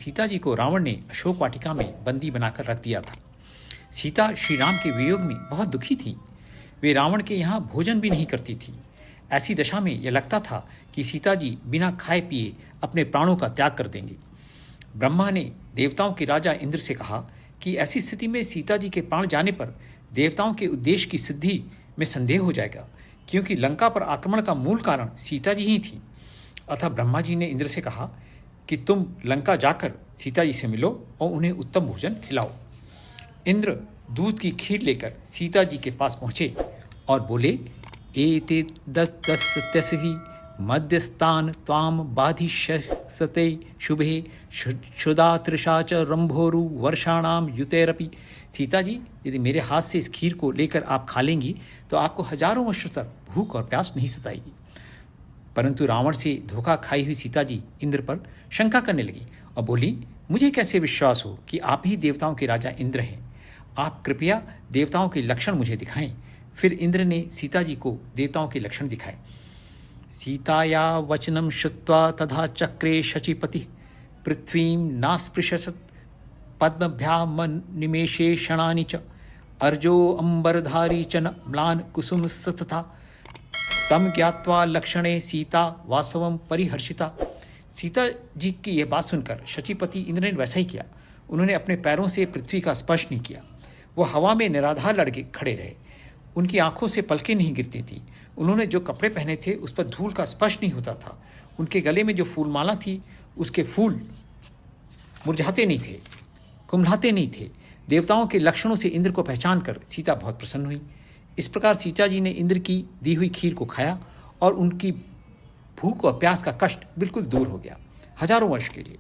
सीता जी को रावण ने अशोक वाटिका में बंदी बनाकर रख दिया था। सीता श्री राम के वियोग में बहुत दुखी थी। वे रावण के यहाँ भोजन भी नहीं करती थी। ऐसी दशा में यह लगता था कि सीता जी बिना खाए पिए अपने प्राणों का त्याग कर देंगे। ब्रह्मा ने देवताओं के राजा इंद्र से कहा कि ऐसी स्थिति में सीता जी के प्राण जाने पर देवताओं के उद्देश्य की सिद्धि में संदेह हो जाएगा, क्योंकि लंका पर आक्रमण का मूल कारण सीता जी ही थी। अतः ब्रह्मा जी ने इंद्र से कहा कि तुम लंका जाकर सीता जी से मिलो और उन्हें उत्तम भोजन खिलाओ। इंद्र दूध की खीर लेकर सीता जी के पास पहुँचे और बोले, एते दस्यसि मध्यस्थान त्वाम बाधिष्यसते शुभे क्षुधा तृषा च रंभोरु वर्षाणाम युतेरपि। सीता जी, यदि मेरे हाथ से इस खीर को लेकर आप खा लेंगी तो आपको हजारों वर्षों तक भूख और प्यास नहीं सताएगी। परंतु रावण से धोखा खाई हुई सीता जी इंद्र पर शंका करने लगी और बोली, मुझे कैसे विश्वास हो कि आप ही देवताओं के राजा इंद्र हैं। आप कृपया देवताओं के लक्षण मुझे दिखाएं। फिर इंद्र ने सीता जी को देवताओं के लक्षण दिखाए। सीताया वचनम श्रुत्वा तथा चक्रे शचीपति पृथ्वीं नास्पृशत पद्मभ्याम निमेषे क्षणानि च अर्जो अंबरधारी च न म्लान कुसुमस्तथा तम ज्ञात्वा लक्षणे सीता वासवम परिहर्षिता। सीता जी की यह बात सुनकर शचीपति इंद्र ने वैसा ही किया। उन्होंने अपने पैरों से पृथ्वी का स्पर्श नहीं किया। वह हवा में निराधार लड़के खड़े रहे। उनकी आंखों से पलकें नहीं गिरती थी। उन्होंने जो कपड़े पहने थे उस पर धूल का स्पर्श नहीं होता था। उनके गले में जो फूलमाला थी उसके फूल मुरझाते नहीं थे, कुम्हलाते नहीं थे। देवताओं के लक्षणों से इंद्र को पहचान कर सीता बहुत प्रसन्न हुई। इस प्रकार सीता जी ने इंद्र की दी हुई खीर को खाया और उनकी भूख और प्यास का कष्ट बिल्कुल दूर हो गया, हजारों वर्ष के लिए।